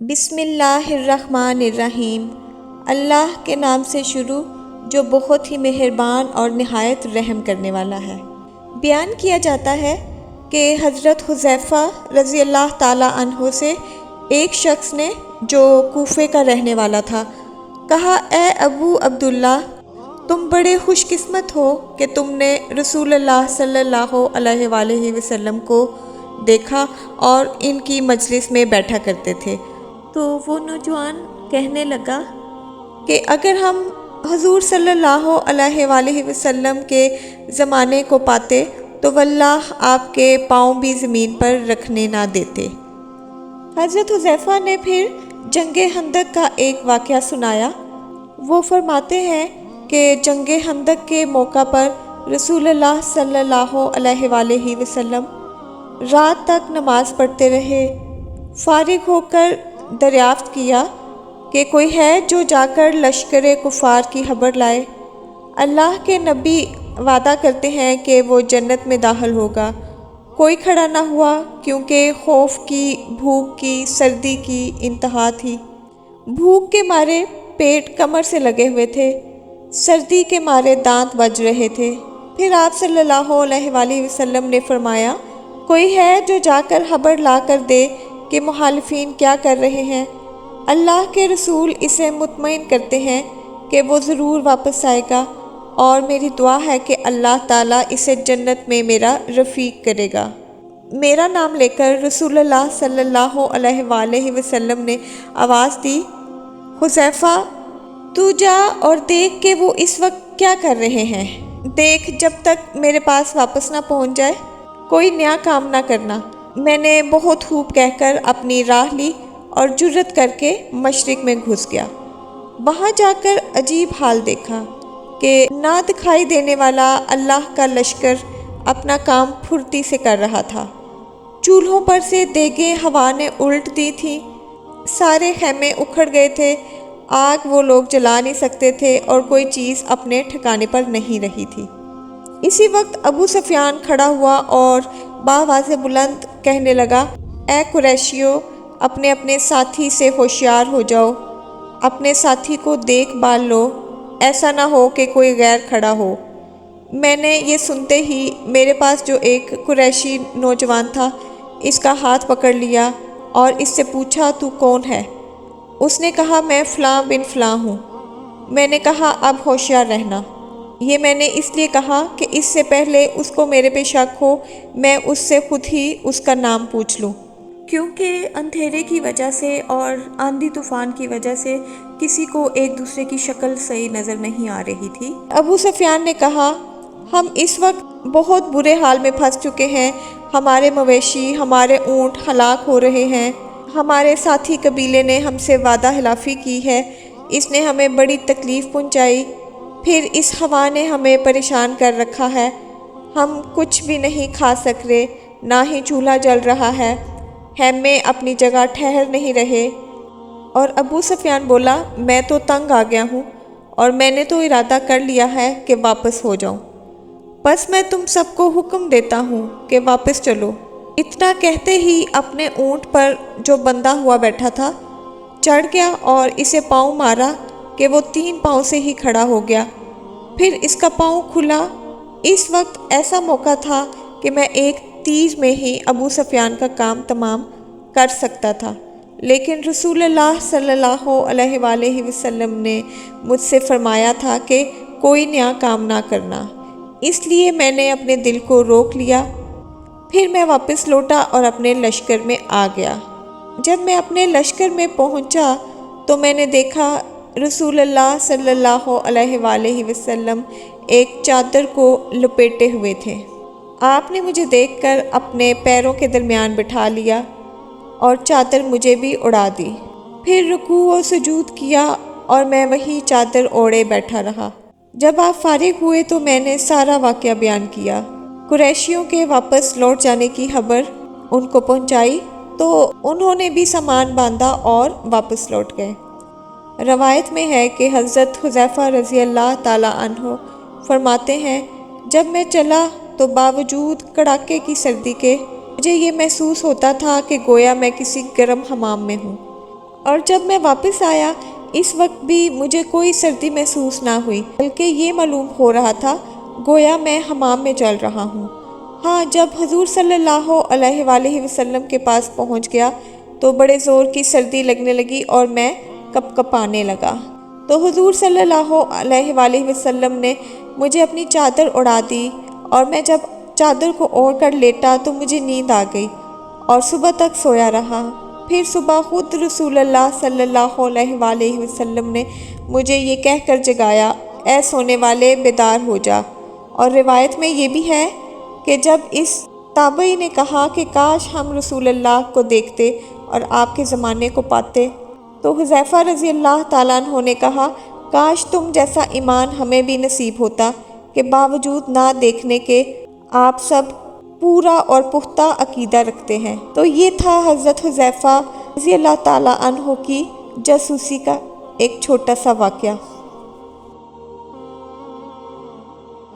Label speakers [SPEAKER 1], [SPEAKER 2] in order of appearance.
[SPEAKER 1] بسم اللہ الرحمن الرحیم۔ اللہ کے نام سے شروع جو بہت ہی مہربان اور نہایت رحم کرنے والا ہے۔ بیان کیا جاتا ہے کہ حضرت حذیفہ رضی اللہ تعالی عنہ سے ایک شخص نے جو کوفے کا رہنے والا تھا کہا، اے ابو عبداللہ، تم بڑے خوش قسمت ہو کہ تم نے رسول اللہ صلی اللہ علیہ وآلہ وسلم کو دیکھا اور ان کی مجلس میں بیٹھا کرتے تھے۔ تو وہ نوجوان کہنے لگا کہ اگر ہم حضور صلی اللہ علیہ وآلہ وسلم کے زمانے کو پاتے تو واللہ آپ کے پاؤں بھی زمین پر رکھنے نہ دیتے۔ حضرت حذیفہ نے پھر جنگ خندق کا ایک واقعہ سنایا۔ وہ فرماتے ہیں کہ جنگ خندق کے موقع پر رسول اللہ صلی اللہ علیہ وآلہ وسلم رات تک نماز پڑھتے رہے۔ فارغ ہو کر دریافت کیا کہ کوئی ہے جو جا کر لشکر کفار کی خبر لائے۔ اللہ کے نبی وعدہ کرتے ہیں کہ وہ جنت میں داخل ہوگا۔ کوئی کھڑا نہ ہوا کیونکہ خوف کی، بھوک کی، سردی کی انتہا تھی۔ بھوک کے مارے پیٹ کمر سے لگے ہوئے تھے، سردی کے مارے دانت بج رہے تھے۔ پھر آپ صلی اللہ علیہ وآلہ وسلم نے فرمایا، کوئی ہے جو جا کر خبر لا کر دے کہ مخالفین کیا کر رہے ہیں؟ اللہ کے رسول اسے مطمئن کرتے ہیں کہ وہ ضرور واپس آئے گا، اور میری دعا ہے کہ اللہ تعالیٰ اسے جنت میں میرا رفیق کرے گا۔ میرا نام لے کر رسول اللہ صلی اللہ علیہ وآلہ وسلم نے آواز دی، حذیفہ تو جا اور دیکھ کہ وہ اس وقت کیا کر رہے ہیں۔ دیکھ جب تک میرے پاس واپس نہ پہنچ جائے کوئی نیا کام نہ کرنا۔ میں نے بہت خوب کہہ کر اپنی راہ لی اور جرأت کر کے مشرق میں گھس گیا۔ وہاں جا کر عجیب حال دیکھا کہ نہ دکھائی دینے والا اللہ کا لشکر اپنا کام پھرتی سے کر رہا تھا۔ چولہوں پر سے دیگیں ہوا نے الٹ دی تھیں، سارے خیمے اکھڑ گئے تھے، آگ وہ لوگ جلا نہیں سکتے تھے اور کوئی چیز اپنے ٹھکانے پر نہیں رہی تھی۔ اسی وقت ابو سفیان کھڑا ہوا اور بآواز بلند کہنے لگا، اے قریشیو، اپنے اپنے ساتھی سے ہوشیار ہو جاؤ، اپنے ساتھی کو دیکھ بھال لو، ایسا نہ ہو کہ کوئی غیر کھڑا ہو۔ میں نے یہ سنتے ہی میرے پاس جو ایک قریشی نوجوان تھا اس کا ہاتھ پکڑ لیا اور اس سے پوچھا، تو کون ہے؟ اس نے کہا، میں فلاں بن فلاں ہوں۔ میں نے کہا، اب ہوشیار رہنا۔ یہ میں نے اس لیے کہا کہ اس سے پہلے اس کو میرے پہ شک ہو میں اس سے خود ہی اس کا نام پوچھ لوں، کیونکہ اندھیرے کی وجہ سے اور آندھی طوفان کی وجہ سے کسی کو ایک دوسرے کی شکل صحیح نظر نہیں آ رہی تھی۔ ابو سفیان نے کہا، ہم اس وقت بہت برے حال میں پھنس چکے ہیں، ہمارے مویشی، ہمارے اونٹ ہلاک ہو رہے ہیں، ہمارے ساتھی قبیلے نے ہم سے وعدہ خلافی کی ہے، اس نے ہمیں بڑی تکلیف پہنچائی، پھر اس ہوا نے ہمیں پریشان کر رکھا ہے، ہم کچھ بھی نہیں کھا سک رہے، نہ ہی چولہا جل رہا ہے، خیمے اپنی جگہ ٹھہر نہیں رہے۔ اور ابو سفیان بولا، میں تو تنگ آ گیا ہوں اور میں نے تو ارادہ کر لیا ہے کہ واپس ہو جاؤں، بس میں تم سب کو حکم دیتا ہوں کہ واپس چلو۔ اتنا کہتے ہی اپنے اونٹ پر جو بندھا ہوا بیٹھا تھا چڑھ گیا اور اسے پاؤں مارا کہ وہ 3 پاؤں سے ہی کھڑا ہو گیا، پھر اس کا پاؤں کھلا۔ اس وقت ایسا موقع تھا کہ میں ایک تیر میں ہی ابو سفیان کا کام تمام کر سکتا تھا، لیکن رسول اللہ صلی اللہ علیہ وآلہ وسلم نے مجھ سے فرمایا تھا کہ کوئی نیا کام نہ کرنا، اس لیے میں نے اپنے دل کو روک لیا۔ پھر میں واپس لوٹا اور اپنے لشکر میں آ گیا۔ جب میں اپنے لشکر میں پہنچا تو میں نے دیکھا رسول اللہ صلی اللہ علیہ وآلہ وسلم ایک چادر کو لپیٹے ہوئے تھے۔ آپ نے مجھے دیکھ کر اپنے پیروں کے درمیان بٹھا لیا اور چادر مجھے بھی اڑا دی، پھر رکوع و سجود کیا اور میں وہی چادر اوڑے بیٹھا رہا۔ جب آپ فارغ ہوئے تو میں نے سارا واقعہ بیان کیا۔ قریشیوں کے واپس لوٹ جانے کی خبر ان کو پہنچائی تو انہوں نے بھی سامان باندھا اور واپس لوٹ گئے۔ روایت میں ہے کہ حضرت حذیفہ رضی اللہ تعالی عنہ فرماتے ہیں، جب میں چلا تو باوجود کڑاکے کی سردی کے مجھے یہ محسوس ہوتا تھا کہ گویا میں کسی گرم حمام میں ہوں۔ اور جب میں واپس آیا اس وقت بھی مجھے کوئی سردی محسوس نہ ہوئی، بلکہ یہ معلوم ہو رہا تھا گویا میں حمام میں چل رہا ہوں۔ ہاں، جب حضور صلی اللہ علیہ وآلہ وسلم کے پاس پہنچ گیا تو بڑے زور کی سردی لگنے لگی اور میں کپ کپانے لگا۔ تو حضور صلی اللہ علیہ وآلہ وسلم نے مجھے اپنی چادر اڑا دی اور میں جب چادر کو اوڑھ کر لیٹا تو مجھے نیند آ گئی اور صبح تک سویا رہا۔ پھر صبح خود رسول اللہ صلی اللہ علیہ وآلہ وسلم نے مجھے یہ کہہ کر جگایا، اے سونے والے بیدار ہو جا۔ اور روایت میں یہ بھی ہے کہ جب اس تابعی نے کہا کہ کاش ہم رسول اللہ کو دیکھتے اور آپ کے زمانے کو پاتے، تو حذیفہ رضی اللہ تعالیٰ عنہ نے کہا کاش تم جیسا ایمان ہمیں بھی نصیب ہوتا کہ باوجود نہ دیکھنے کے آپ سب پورا اور پختہ عقیدہ رکھتے ہیں۔ تو یہ تھا حضرت حذیفہ رضی اللہ تعالیٰ عنہ کی جاسوسی کا ایک چھوٹا سا واقعہ۔